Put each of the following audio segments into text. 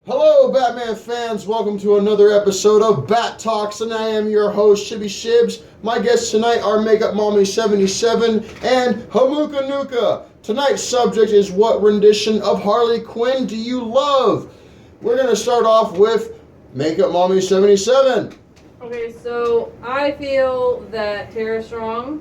Hello, Batman fans. Welcome to another episode of BatTalks, and I am your host, Shibby Shibs. My guests tonight are Makeupmommy77 and HamukaNuka. Tonight's subject is, what rendition of Harley Quinn do you love? We're going to start off with Makeupmommy77. Okay, so I feel that Tara Strong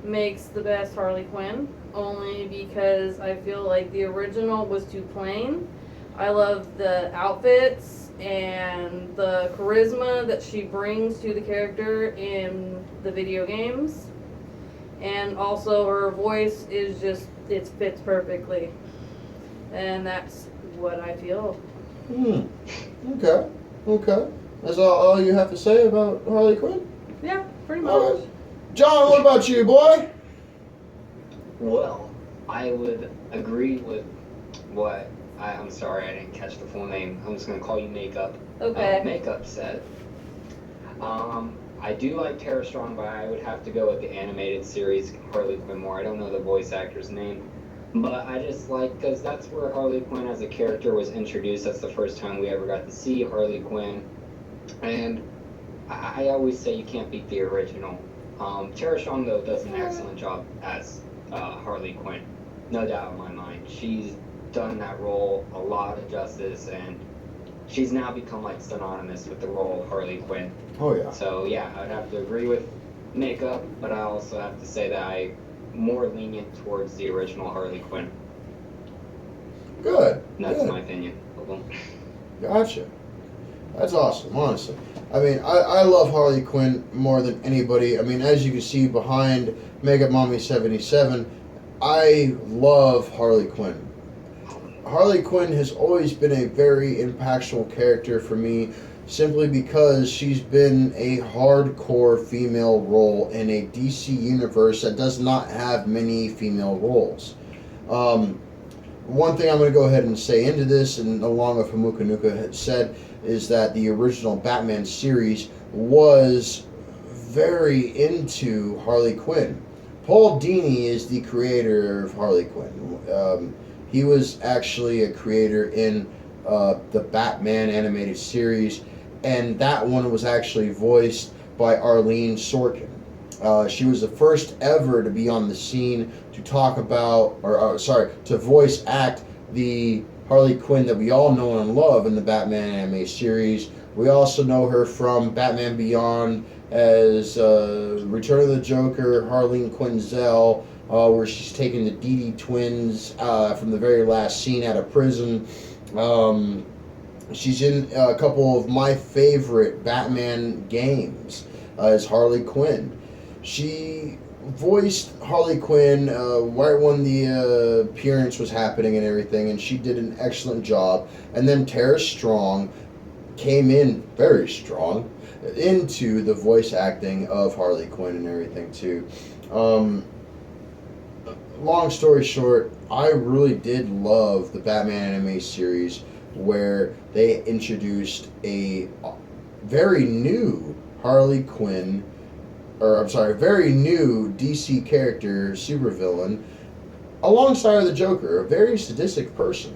makes the best Harley Quinn, only because I feel like the original was too plain. I love the outfits and the charisma that she brings to the character in the video games. And also her voice is just, it fits perfectly. And that's what I feel. Okay. That's all you have to say about Harley Quinn? Yeah, pretty much. All right. John, what about you, boy? Well, I would agree with what I'm sorry, I didn't catch the full name. I'm just gonna call you Makeup. Okay. Makeup said. I do like Tara Strong, but I would have to go with the animated series Harley Quinn more. I don't know the voice actor's name, but I just like, because that's where Harley Quinn as a character was introduced. That's the first time we ever got to see Harley Quinn, and I always say you can't beat the original. Tara Strong though does an excellent job as Harley Quinn, no doubt in my mind. She's done that role a lot of justice, and she's now become like synonymous with the role of Harley Quinn. Oh, yeah. So yeah, I'd have to agree with Makeup, but I also have to say that I'm more lenient towards the original Harley Quinn. Good. And that's Good. my opinion. Gotcha. That's awesome, honestly. I mean, I love Harley Quinn more than anybody. I mean, as you can see behind Makeupmommy77, I love Harley Quinn. Harley Quinn has always been a very impactful character for me, simply because she's been a hardcore female role in a DC universe that does not have many female roles. One thing I'm going to go ahead and say into this, and along with HamukaNuka had said, is that the original Batman series was very into Harley Quinn. Paul Dini is the creator of Harley Quinn. He was actually a creator in the Batman animated series, and that one was actually voiced by Arlene Sorkin. She was the first ever to be on the scene to talk about, to voice act the Harley Quinn that we all know and love in the Batman anime series. We also know her from Batman Beyond as Return of the Joker, Harleen Quinzel, where she's taking the Dee twins from the very last scene out of prison. She's in a couple of my favorite Batman games as Harley Quinn. She voiced Harley Quinn right when the appearance was happening and everything, and she did an excellent job. And then Tara Strong came in very strong into the voice acting of Harley Quinn and everything too. Long story short, I really did love the Batman anime series, where they introduced a very new Harley Quinn, very new DC character, supervillain, alongside of the Joker, a very sadistic person.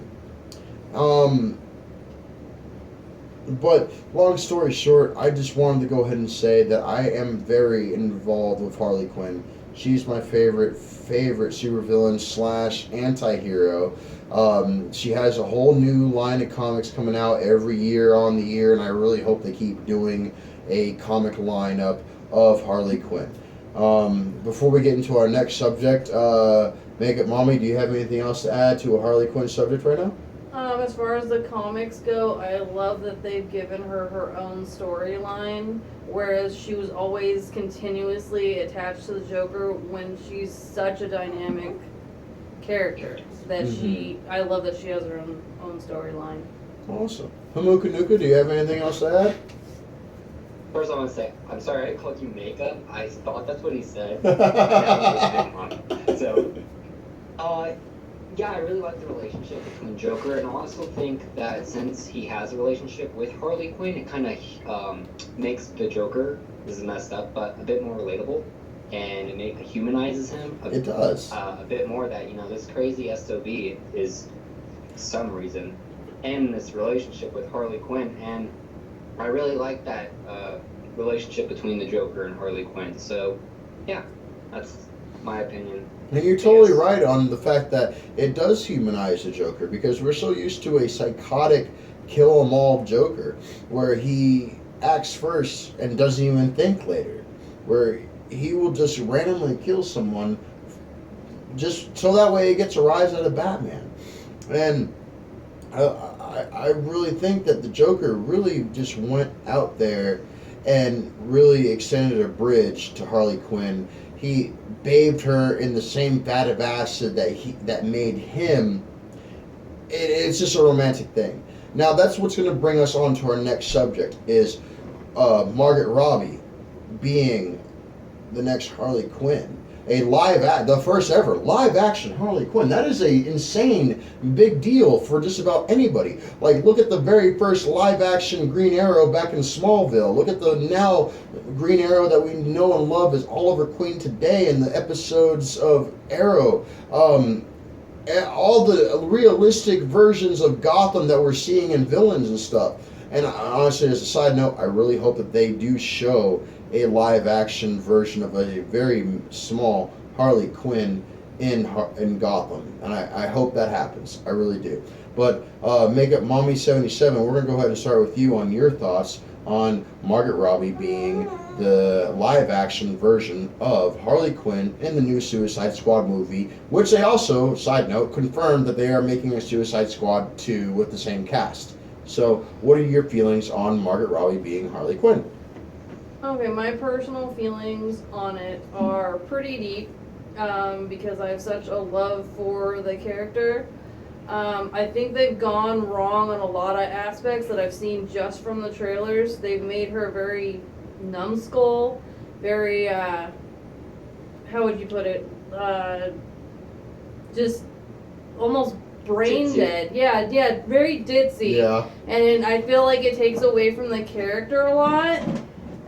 But long story short, I just wanted to go ahead and say that I am very involved with Harley Quinn. She's my favorite supervillain / anti-hero. She has a whole new line of comics coming out every year on the year, and I really hope they keep doing a comic lineup of Harley Quinn. Before we get into our next subject, Makeup Mommy, do you have anything else to add to a Harley Quinn subject right now? As far as the comics go, I love that they've given her her own storyline, whereas she was always continuously attached to the Joker when she's such a dynamic character that I love that she has her own storyline. Awesome. HamukaNuka, do you have anything else to add? First, I want to say, I'm sorry I called you Makeup. I thought that's what he said. So, yeah, I really like the relationship between Joker, and I also think that since he has a relationship with Harley Quinn, it kind of makes the Joker, this is messed up, but a bit more relatable, and it humanizes him. It does. A bit more that, this crazy SOB is, for some reason, end this relationship with Harley Quinn, and I really like that relationship between the Joker and Harley Quinn. So, yeah, that's my opinion. And you're totally right on the fact that it does humanize the Joker, because we're so used to a psychotic, kill-em-all Joker, where he acts first and doesn't even think later, where he will just randomly kill someone just so that way he gets a rise out of Batman. And I really think that the Joker really just went out there and really extended a bridge to Harley Quinn. He bathed her in the same vat of acid that made him. It's just a romantic thing. Now that's what's going to bring us on to our next subject, is Margot Robbie being the next Harley Quinn. The first ever live action Harley Quinn. That is a insane big deal for just about anybody. Like, look at the very first live action Green Arrow back in Smallville. Look at the now Green Arrow that we know and love as Oliver Queen today in the episodes of Arrow. All the realistic versions of Gotham that we're seeing in villains and stuff. And honestly, as a side note, I really hope that they do show a live-action version of a very small Harley Quinn in Gotham. And I hope that happens. I really do. But Makeupmommy77, we're going to go ahead and start with you on your thoughts on Margot Robbie being the live-action version of Harley Quinn in the new Suicide Squad movie, which they also, side note, confirmed that they are making a Suicide Squad 2 with the same cast. So, what are your feelings on Margot Robbie being Harley Quinn? Okay, my personal feelings on it are pretty deep because I have such a love for the character. I think they've gone wrong on a lot of aspects that I've seen just from the trailers. They've made her very numbskull, very, how would you put it, just almost brain Ditzy. dead. Yeah, very ditzy. Yeah. And I feel like it takes away from the character a lot,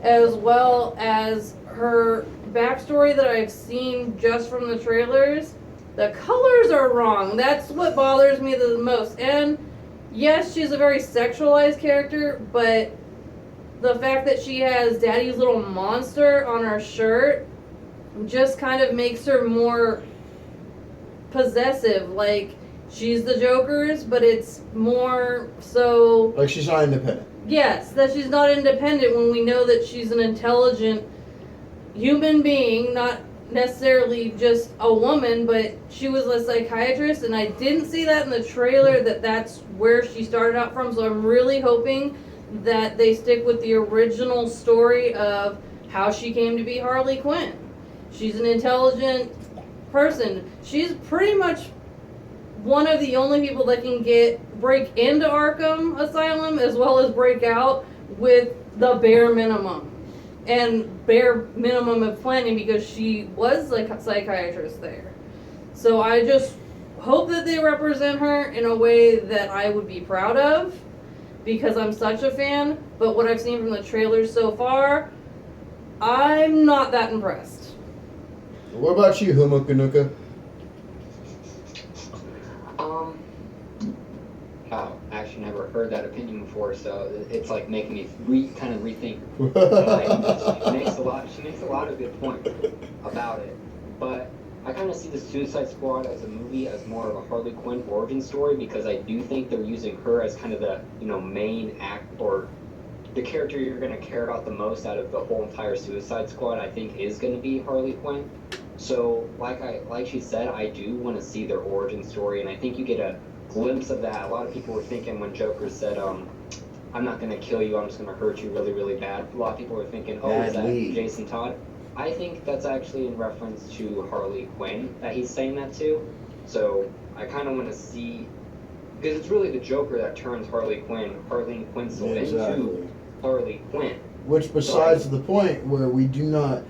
as well as her backstory that I've seen just from the trailers. The colors are wrong. That's what bothers me the most. And yes, she's a very sexualized character, but the fact that she has Daddy's Little Monster on her shirt just kind of makes her more possessive. Like, she's the Joker's, but it's more so... Like, she's not independent. Yes, that she's not independent when we know that she's an intelligent human being, not necessarily just a woman, but she was a psychiatrist, and I didn't see that in the trailer that that's where she started out from, so I'm really hoping that they stick with the original story of how she came to be Harley Quinn. She's an intelligent person. She's pretty much one of the only people that can break into Arkham Asylum as well as break out with the bare minimum. And bare minimum of planning, because she was like a psychiatrist there. So I just hope that they represent her in a way that I would be proud of, because I'm such a fan. But what I've seen from the trailers so far, I'm not that impressed. What about you, HamukaNuka? Wow, actually never heard that opinion before, so it's like making me kind of rethink. She makes a lot of good points about it, but I kind of see the Suicide Squad as a movie as more of a Harley Quinn origin story, because I do think they're using her as kind of the main act, or the character you're going to care about the most out of the whole entire Suicide Squad. I think is going to be Harley Quinn. So like she said, I do want to see their origin story, and I think you get a glimpse of that. A lot of people were thinking when Joker said, I'm not going to kill you, I'm just going to hurt you really, really bad. A lot of people were thinking, oh, is that Jason Todd? I think that's actually in reference to Harley Quinn that he's saying that to. So I kind of want to see, because it's really the Joker that turns Harley Quinzel into Harley Quinn. Which, besides the point where we do not,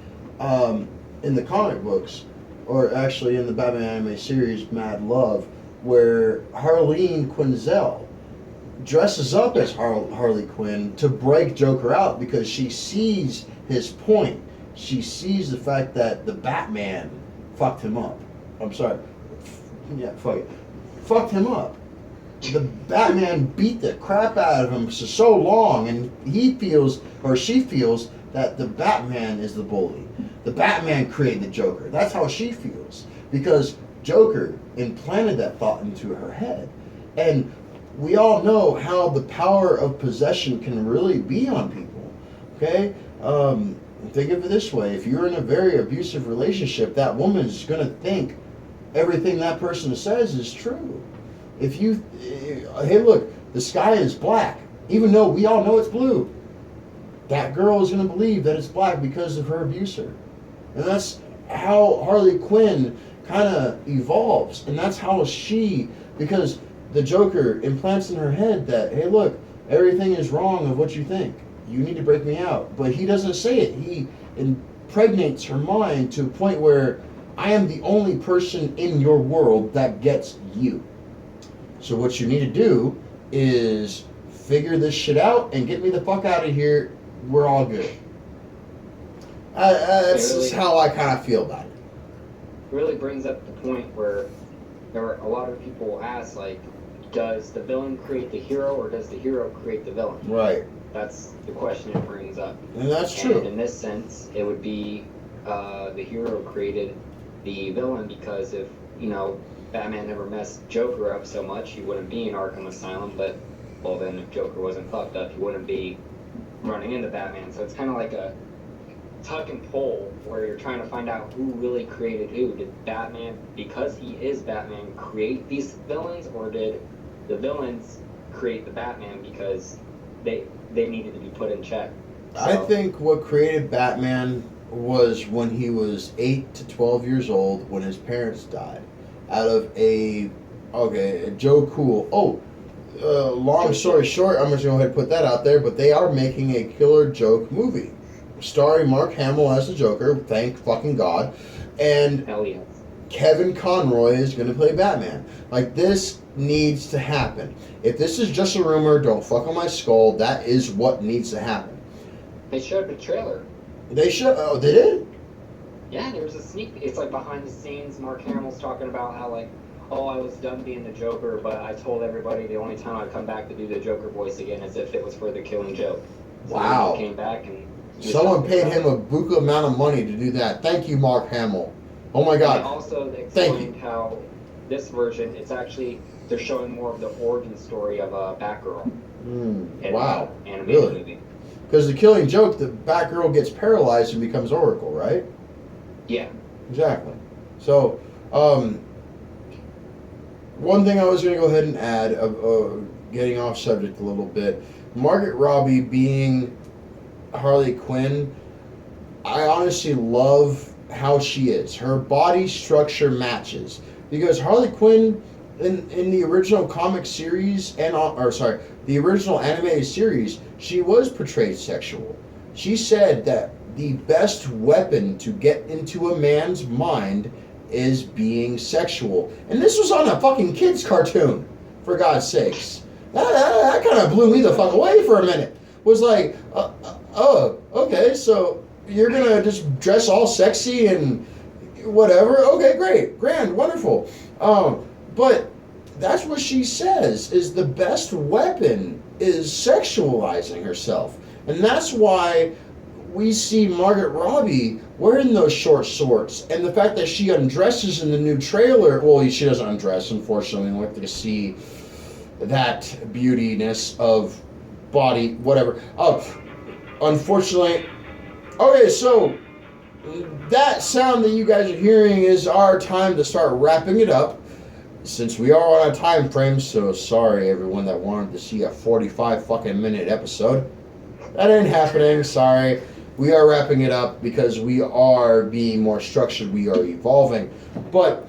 in the comic books, or actually in the Batman anime series Mad Love, where Harleen Quinzel dresses up as Harley Quinn to break Joker out, because she sees his point. She sees the fact that the Batman fucked him up. I'm sorry. Yeah, fuck it. Fucked him up. the Batman beat the crap out of him for so long, and he feels, or she feels, that the Batman is the bully. The Batman created the Joker. That's how she feels. Because Joker implanted that thought into her head. And we all know how the power of possession can really be on people. Okay? Think of it this way. If you're in a very abusive relationship, that woman's going to think everything that person says is true. If you, hey look, the sky is black, even though we all know it's blue. That girl is going to believe that it's black because of her abuser. And that's how Harley Quinn kind of evolves. And that's how she, because the Joker implants in her head that, hey look, everything is wrong of what you think. You need to break me out. But he doesn't say it. He impregnates her mind to a point where I am the only person in your world that gets you. So what you need to do is figure this shit out and get me the fuck out of here. We're all good. That's just how I kind of feel about it. Really brings up the point where there are a lot of people ask, like, does the villain create the hero or does the hero create the villain? Right. That's the question it brings up. And that's true. And in this sense, it would be the hero created the villain, because if, Batman never messed Joker up so much, he wouldn't be in Arkham Asylum, but, well, then if Joker wasn't fucked up, he wouldn't be running into Batman. So it's kind of like a tuck and pull where you're trying to find out who really created who. Did Batman, because he is Batman, create these villains, or did the villains create the Batman because they needed to be put in check? So, I think what created Batman was when he was 8 to 12 years old when his parents died. Out of a Joe Cool. Long story short, I'm just going to go ahead and put that out there, but they are making a Killer Joke movie starring Mark Hamill as the Joker, thank fucking God, and hell yes. Kevin Conroy is going to play Batman. Like, this needs to happen. If this is just a rumor, don't fuck on my skull. That is what needs to happen. They showed the trailer. They should. Oh, they did? Yeah, there was a sneak. It's like behind the scenes. Mark Hamill's talking about how, like, oh, I was done being the Joker, but I told everybody the only time I'd come back to do the Joker voice again is if it was for the Killing Joke. So wow. He came back and someone paid him a buku amount of money to do that. Thank you, Mark Hamill. Oh my God. And also, they explained how this version, it's actually, they're showing more of the origin story of Batgirl. Wow. Animated really? Movie. Because the Killing Joke, the Batgirl gets paralyzed and becomes Oracle, right? Yeah. Exactly. So, one thing I was going to go ahead and add, getting off subject a little bit, Margaret Robbie being Harley Quinn, I honestly love how she is. Her body structure matches. Because Harley Quinn, in the original comic series, the original animated series, she was portrayed sexual. She said that the best weapon to get into a man's mind is being sexual. And this was on a fucking kid's cartoon, for God's sakes. That kind of blew me the fuck away for a minute. Was like, oh, okay, so you're gonna just dress all sexy and whatever? Okay, great, grand, wonderful. But that's what she says, is the best weapon is sexualizing herself. And that's why we see Margaret Robbie wearing those short shorts, and the fact that she undresses in the new trailer. Well, she doesn't undress, unfortunately. We like to see that beautiness of body, whatever. Unfortunately. Okay, so that sound that you guys are hearing is our time to start wrapping it up. Since we are on a time frame, so sorry everyone that wanted to see a 45 fucking minute episode. That ain't happening, sorry. We are wrapping it up because we are being more structured, we are evolving. But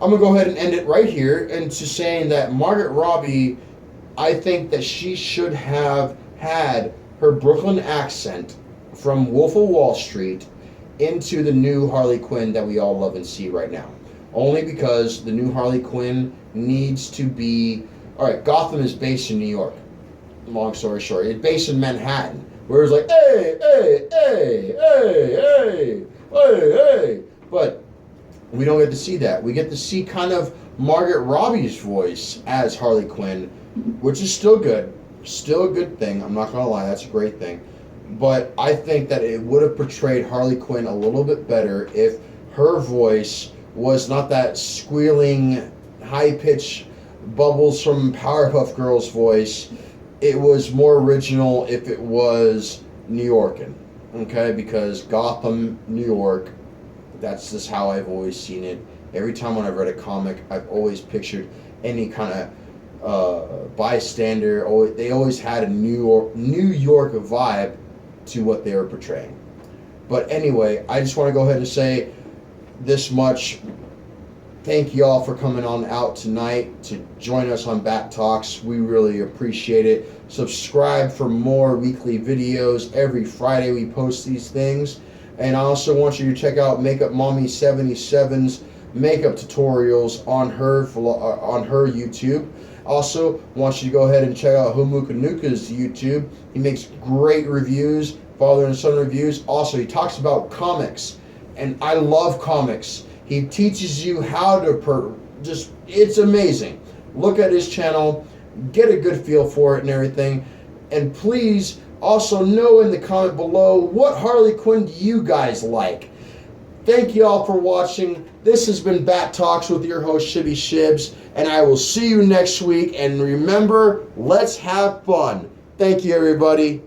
I'm going to go ahead and end it right here into saying that Margaret Robbie, I think that she should have had her Brooklyn accent from Wolf of Wall Street into the new Harley Quinn that we all love and see right now. Only because the new Harley Quinn needs to be... Alright, Gotham is based in New York. Long story short. It's based in Manhattan. Where it's like, hey, hey, hey, hey, hey, hey, hey. But we don't get to see that. We get to see kind of Margaret Robbie's voice as Harley Quinn, which is still good. Still a good thing. I'm not going to lie. That's a great thing. But I think that it would have portrayed Harley Quinn a little bit better if her voice was not that squealing, high-pitched Bubbles from Powerpuff Girls voice. It was more original if it was New Yorkan, okay? Because Gotham, New York, that's just how I've always seen it. Every time when I've read a comic, I've always pictured any kind of bystander. They always had a New York vibe to what they were portraying. But anyway, I just want to go ahead and say this much. Thank you all for coming on out tonight to join us on BatTalks. We really appreciate it. Subscribe for more weekly videos. Every Friday we post these things. And I also want you to check out Makeupmommy77's makeup tutorials on her YouTube. Also, want you to go ahead and check out HamukaNuka's YouTube. He makes great reviews, father and son reviews. Also, he talks about comics, and I love comics. He teaches you how to it's amazing. Look at his channel, get a good feel for it and everything. And please also know in the comment below, what Harley Quinn do you guys like? Thank you all for watching. This has been BatTalks with your host, Shibby Shibs, and I will see you next week. And remember, let's have fun. Thank you, everybody.